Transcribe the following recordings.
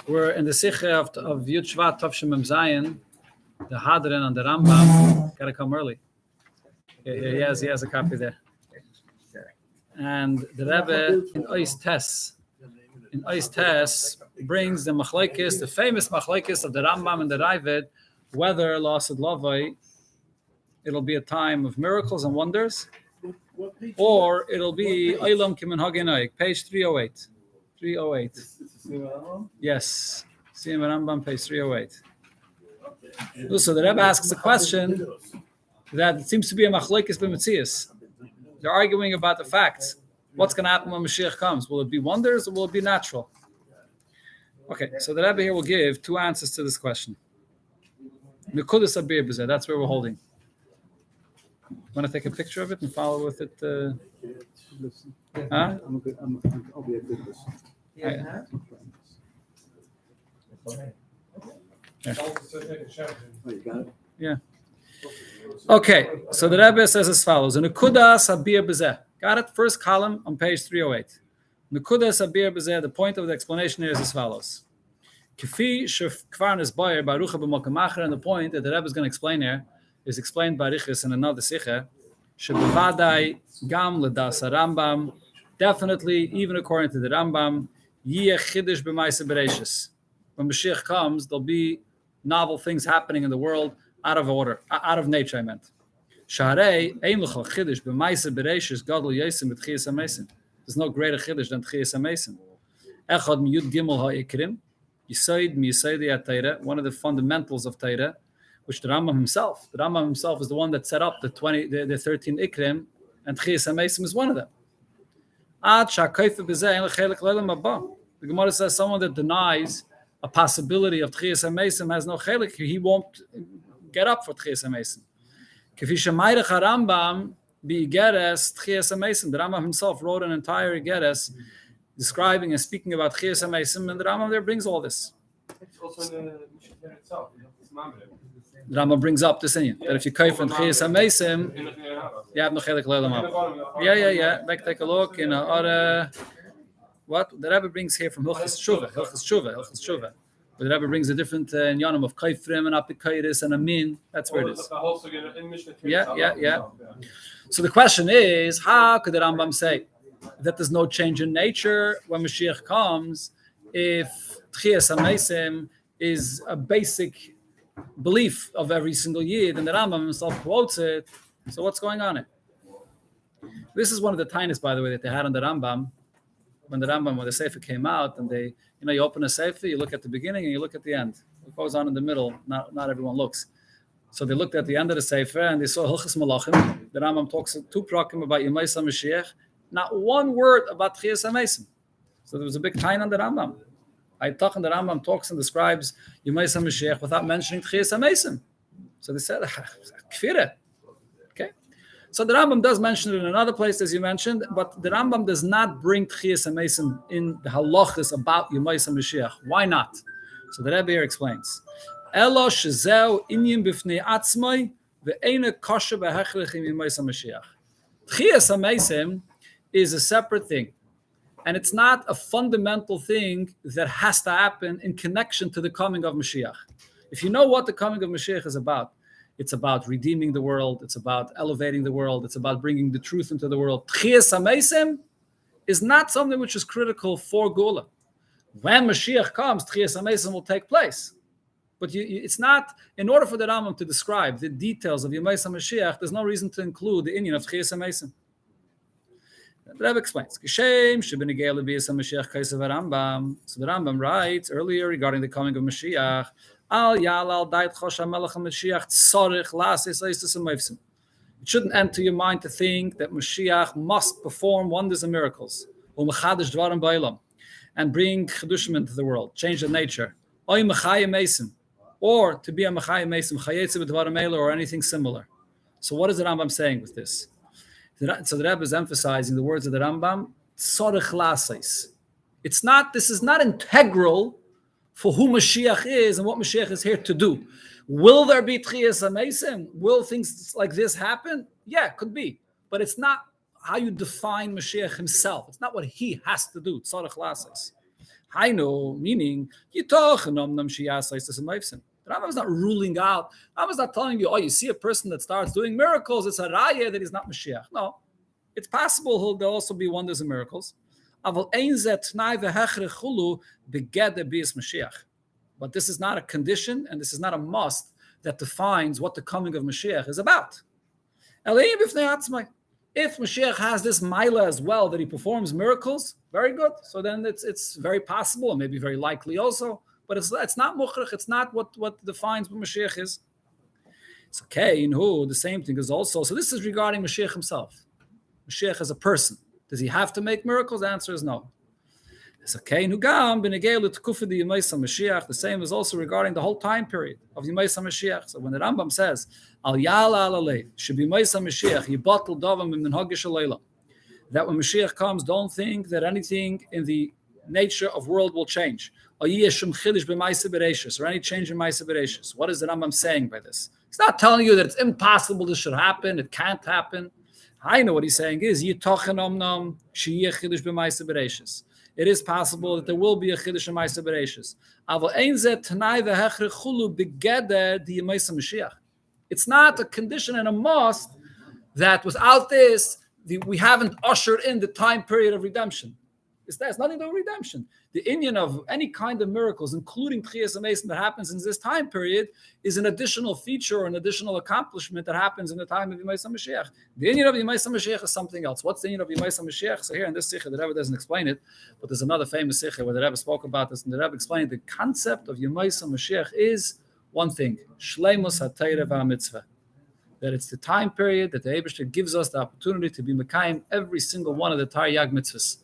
We're in the Sikha of Yud Shvat Tov Mem Zayin, the Hadran and the Rambam. Gotta come early. He has a copy there. And the Rebbe in Ois Tes brings the machlekes, the famous machlekes of the Rambam and the Ravid, whether Lasad Lavai, it'll be a time of miracles and wonders, or it'll be Eilam Kimin Hagenoik, page 308. 308. Yes. Siyam Rambam, page 308. So the Rebbe asks a question that it seems to be a machlekes b'metzias. They're arguing about the facts. What's going to happen when Mashiach comes? Will it be wonders or will it be natural? Okay, so the Rebbe here will give two answers to this question. Nekudas abir b'zeh, that's where we're holding. Want to take a picture of it and follow with it? Huh? I'll be a good listener. Yeah. Oh, you got it? Yeah. Okay, so the Rebbe says as follows: Nekudas abir b'zeh. Got it? First column on page 308. Nekudas abir b'zeh. The point of the explanation here is as follows: Kifi shekvar nisbayer barucha b'makom acher, and the point that the Rebbe is going to explain here is explained by Riches in another Sikha. Shebevadai gam ledas Rambam. Definitely, even according to the Rambam, yeh chidush b'maaseh bereishis. When Mashiach comes, there'll be novel things happening in the world out of order, out of nature. I meant. Shaharei ein l'chol chidush b'maaseh bereishis gadol yosim b'tchiyas hamesim. There's no greater chidush than tchiyas hamesim. Echad miyud gimel ha'ikrim. Yisoid miyisoidei ha'Torah. One of the fundamentals of Torah, which the Rambam himself is the one that set up the 13 ikrim, and tchiyas hamesim is one of them. Ad sha'kayfa b'zeh ein l'chelik l'olam haba. The Gemara says someone that denies a possibility of tchiyas hamesim has no chelik. He won't get up for tchiyas hamesim. Kifi shemayich Rambam b'igeres tchiyas hamesim. The Rambam himself wrote an entire igeres describing and speaking about tchiyas hamesim, and the Rambam there brings all this. It's also in the Mishnah itself. The Rambam brings up this in that if you kayf from tchiyas hamesim, you have no chelik l'olam haba. Yeah. Back take a look in what the Rebbe brings here from Hilchos Tshuva. But the Rebbe brings a different inyanim of kaifrim and apikairis and amin. That's where it is. Yeah. So the question is, how could the Rambam say that there's no change in nature when Mashiach comes if tchiyas hamesim is a basic belief of every single Yid, and the Rambam himself quotes it? So what's going on here? This is one of the tiniest, by the way, that they had on the Rambam. When the Sefer came out, and they, you open a Sefer, you look at the beginning and you look at the end. What goes on in the middle, not everyone looks. So they looked at the end of the Sefer and they saw Hilchos Malachim. The Rambam talks two prakim about Yemais HaMashiach, not one word about Tchiyas HaMesim. So there was a big tain on the Rambam. The Rambam talks and describes Yemais HaMashiach without mentioning Tchiyas HaMesim. So they said, Kfireh. So the Rambam does mention it in another place, as you mentioned, but the Rambam does not bring Tchiyas HaMesim in the halachas about Yemais HaMashiach. Why not? So the Rebbe here explains. Elo shezeu inyan b'fnei atzmai ve'ena kosher b'hechrich im Yemais HaMashiach. Tchiyas HaMesim is a separate thing, and it's not a fundamental thing that has to happen in connection to the coming of Mashiach. If you know what the coming of Mashiach is about, it's about redeeming the world. It's about elevating the world. It's about bringing the truth into the world. Tchiyas HaMesim is not something which is critical for Gula. When Mashiach comes, Tchiyas HaMesim will take place. But it's not, in order for the Rambam to describe the details of Yemais HaMashiach, there's no reason to include the inyan of Tchiyas HaMesim. The Rebbe explains. So the Rambam writes earlier regarding the coming of Mashiach, it shouldn't enter your mind to think that Mashiach must perform wonders and miracles and bring chedushim into the world, change the nature, or to be a mechayim mesim, or anything similar. So what is the Rambam saying with this? So the Rebbe is emphasizing the words of the Rambam. This is not integral for who Mashiach is and what Mashiach is here to do. Will there be Tchiyas HaMesim? Will things like this happen? Yeah, could be. But it's not how you define Mashiach himself. It's not what he has to do. Tzarech Lasis. Hainu, meaning, the Rambam is not ruling out. Rambam is not telling you, oh, you see a person that starts doing miracles, it's a raya that he's not Mashiach. No, it's possible there'll also be wonders and miracles. But this is not a condition and this is not a must that defines what the coming of Mashiach is about. If Mashiach has this maila as well, that he performs miracles, very good. So then it's very possible, and maybe very likely also, but it's not mukhrach, it's not what defines what Mashiach is. It's okay, the same thing is also, so this is regarding Mashiach himself. Mashiach as a person. Does he have to make miracles? The answer is no. It's okay, the same is also regarding the whole time period of Yemaisa Mashiach. So when the Rambam says, Al Yala Alalei, should be Yemaisa Mashiach, Yibatul Davam in Hagish Alayla, that when Mashiach comes, don't think that anything in the nature of world will change. Or any change in Maisa Bereshis. What is the Rambam saying by this? He's not telling you that it's impossible this should happen, it can't happen. I know what he's saying is, it is possible that there will be a Chiddush in Maisa Bereshis. It's not a condition and a must that without this, we haven't ushered in the time period of redemption. It's nothing to do with redemption. The inyan of any kind of miracles, including Tchias HaMesim that happens in this time period, is an additional feature or an additional accomplishment that happens in the time of Yemaisa Mashiach. The inyan of Yemaisa Mashiach is something else. What's the inyan of Yemaisa Mashiach? So here in this Sikha, the Rebbe doesn't explain it, but there's another famous Sikha where the Rebbe spoke about this, and the Rebbe explained the concept of Yemaisa Mashiach is one thing, Shleimus HaTeireh VaMitzvah. That it's the time period that the Eibishter gives us the opportunity to be Mekayim every single one of the Taryag mitzvahs.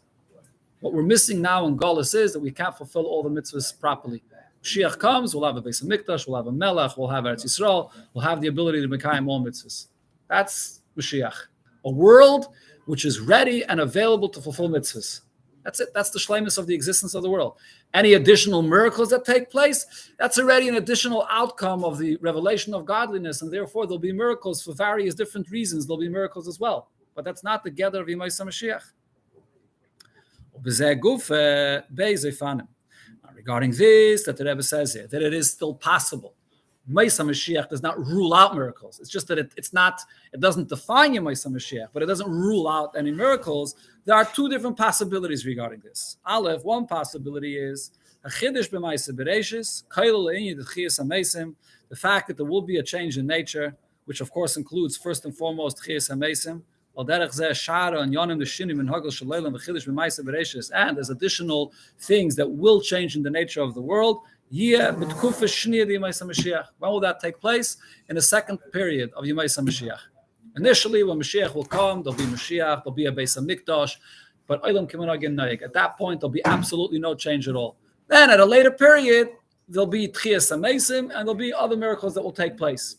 What we're missing now in Galus is that we can't fulfill all the mitzvahs properly. Mashiach comes, we'll have a Beis HaMikdash, we'll have a Melech, we'll have Eretz Yisrael, we'll have the ability to Mekayim all mitzvahs. That's Mashiach. A world which is ready and available to fulfill mitzvahs. That's it. That's the shleimus of the existence of the world. Any additional miracles that take place, that's already an additional outcome of the revelation of godliness, and therefore there'll be miracles for various different reasons. There'll be miracles as well. But that's not the gather of Yemaisa Mashiach. Regarding this, that the Rebbe says here, that it is still possible. Yemaisa Mashiach does not rule out miracles. It's just that it doesn't define Yemaisa Mashiach, but it doesn't rule out any miracles. There are two different possibilities regarding this. Aleph, one possibility is the fact that there will be a change in nature, which of course includes first and foremost Tchias HaMesim, and there's additional things that will change in the nature of the world. When will that take place? In the second period of Yemaisa Mashiach. Initially, when Mashiach will come, there'll be Mashiach, there'll be a Beis HaMikdash, but at that point, there'll be absolutely no change at all. Then at a later period, there'll be Tchias HaMesim, and there'll be other miracles that will take place.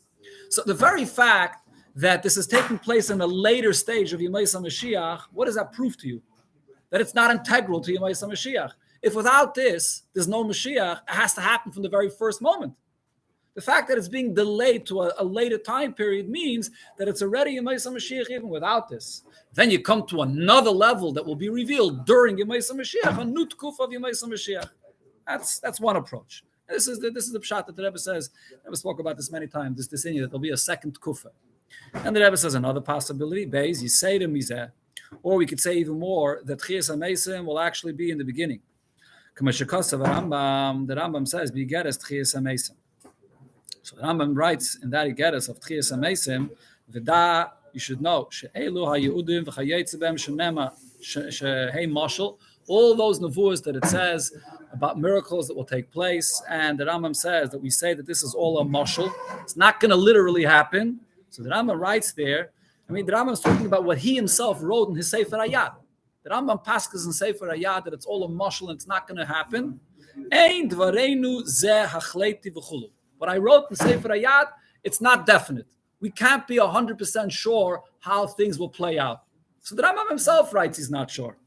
So the very fact that this is taking place in a later stage of Yemaisa Mashiach, what does that prove to you? That it's not integral to Yemaisa Mashiach. If without this, there's no Mashiach, it has to happen from the very first moment. The fact that it's being delayed to a later time period means that it's already Yemaisa Mashiach even without this. Then you come to another level that will be revealed during Yemaisa Mashiach, a new tkuf of Yemaisa Mashiach. That's one approach. And this is the pshat that the Rebbe says. The Rebbe spoke about this many times. This inyan that there'll be a second kufa. And the Rebbe says another possibility, Beis Yisei Mizeh, or we could say even more that Tchias HaMesim will actually be in the beginning. The Rambam says, "Bigeres Tchias HaMesim." So the Rambam writes in that Igeres of Tchias HaMesim, V'da, you should know, She'elu HaYehudim V'Chayetze B'hem Shenema Shehei Mashal, all those nevuahs that it says about miracles that will take place, and the Rambam says that we say that this is all a mashal. It's not going to literally happen. So the Rambam writes there, the Rambam is talking about what he himself wrote in his Sefer Hayad. The Rambam paskas in Sefer Hayad that it's all a mashal and it's not going to happen. What I wrote in Sefer Hayad, it's not definite. We can't be 100% sure how things will play out. So the Rambam himself writes he's not sure.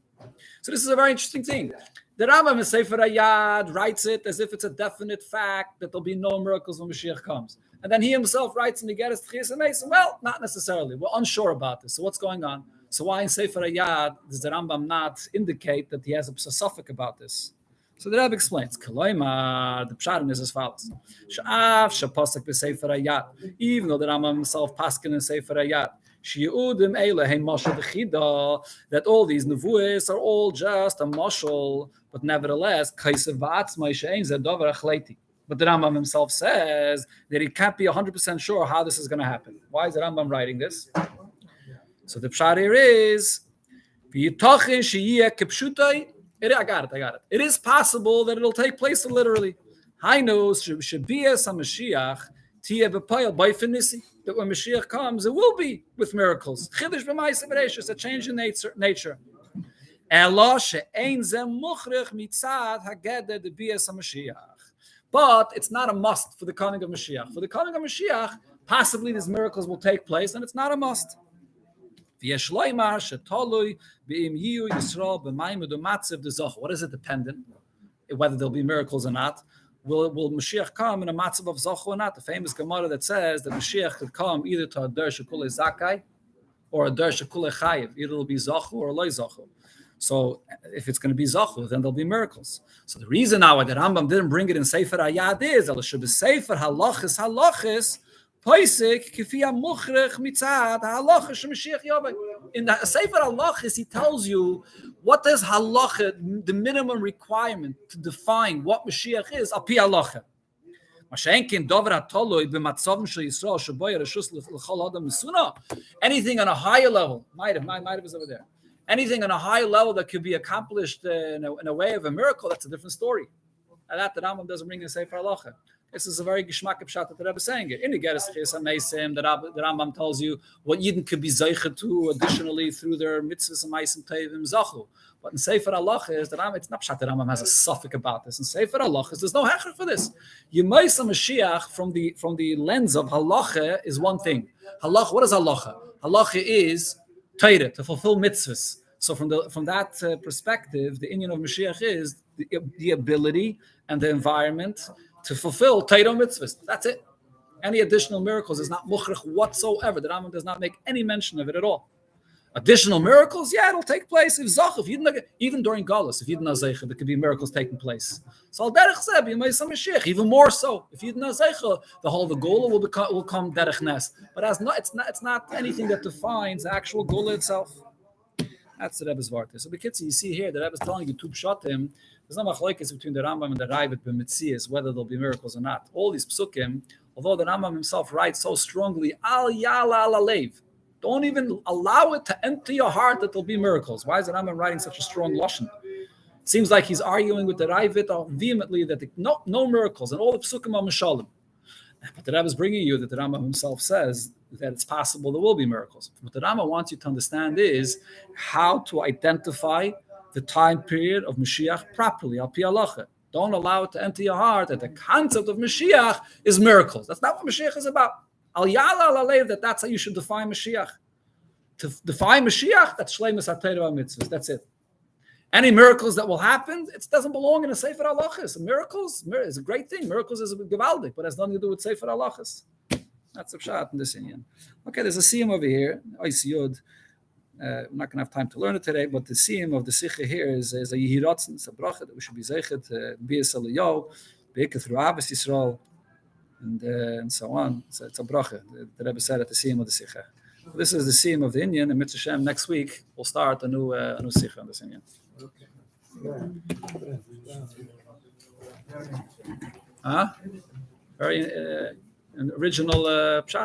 So this is a very interesting thing. The Rambam in Sefer Hayad writes it as if it's a definite fact that there'll be no miracles when Mashiach comes. And then he himself writes in the Igeres Tchias HaMesim, well, not necessarily. We're unsure about this. So what's going on? So why in Sefer Hayad does the Rambam not indicate that he has a suffix about this? So the Rebbe explains, Kaloima, the Pshatim is as follows. Sha'af shapasek b'sefer hayat. Even though the Rambam himself paskin in sefer hayat, shi'udim eile hey mashal v'chida, that all these nevuos are all just a mashal, but nevertheless, kaisev v'atzmai she'ein zeh davar achleiti. But the Rambam himself says that he can't be 100% sure how this is going to happen. Why is the Rambam writing this? So the Pshat here is, I got it. It is possible that it'll take place literally. I know that when Mashiach comes, it will be with miracles. A change in nature. But it's not a must for the coming of Mashiach. For the coming of Mashiach, possibly these miracles will take place, and it's not a must. What is it dependent? Whether there'll be miracles or not. Will Mashiach come in a matzav of zochu or not? The famous Gemara that says that Mashiach could come either to a der shekule zakai or a der shekule chayiv. Either it'll be zochu or loy zochu. So if it's going to be zachu, then there'll be miracles. So the reason now why the Rambam didn't bring it in Sefer Hayad is that it should be Sefer halachis poisik kifia muchrech mitzad halachis Mashiach Yaveh. In the Sefer halachis, he tells you what is halacha, the minimum requirement to define what Mashiach is. Api halacha. Anything on a higher level, might have is over there. Anything on a higher level that could be accomplished in a way of a miracle, that's a different story. And that the Rambam doesn't bring in Sefer Halacha. This is a very geshmak pshat that the Rebbe is saying it. In the Geras Chesam Meisim, the Rambam tells you what Yidden could be zeichet to additionally through their mitzvahs and meisim tevim zachu. But in Sefer Halacha is the Rambam. It's not pshat the Rambam has a suffix about this. In Sefer Halacha, there's no hechra for this. Yemaisa Mashiach from the lens of Halacha is one thing. Halacha, what is Halacha? Halacha is Torah, to fulfill mitzvahs. So from that perspective, the inyan of Mashiach is the ability and the environment to fulfill Torah mitzvahs. That's it. Any additional miracles is not mukhrich whatsoever. The Rambam does not make any mention of it at all. Additional miracles, yeah, it'll take place. If even during Galus, if Yidden Azeicha, there could be miracles taking place. So al derech zeh b'yemei Mashiach, even more so. If Yidden Azeicha, the whole the Gula will come derech nes. But it's not anything that defines the actual Gula itself. That's the Rebbe's vart. So Bekitzi, you see here, the Rebbe is telling you two pshatim. There's no machlokes between the Rambam and the Ravid b'mitzias whether there'll be miracles or not. All these psukim, although the Rambam himself writes so strongly, al yala al alev, don't even allow it to enter your heart that there'll be miracles. Why is the Rambam writing such a strong lashon? It seems like he's arguing with the Ravid vehemently that no miracles and all the psukim are mishalim. But the Rebbe is bringing you that the Rambam himself says that it's possible there will be miracles. What the Rambam wants you to understand is how to identify the time period of Mashiach properly, al pi halacha. Don't allow it to enter your heart that the concept of Mashiach is miracles. That's not what Mashiach is about. Al yala al alev, that's how you should define Mashiach. To define Mashiach, that's shleimus ha-Torah mitzvahs. That's it. Any miracles that will happen, it doesn't belong in a Sefer Halachas. Miracles is a great thing. Miracles is a gewaldik, but it has nothing to do with Sefer Halachas. That's a pshat in this inyan. Okay, there's a siyum over here. Ois Yud. We're not going to have time to learn it today, but the siyum of the sikha here is a yihiratzen, it's a bracha that we should be zeichet, b'yis aliyahu, b'ikah through Abbas Yisrael, and so on. So it's a bracha. The Rebbe said at the siyum of the sikha. This is the siyum of the inyan, and Mitzvah Shem next week we'll start a new sikha on this inyan. Very original pshat.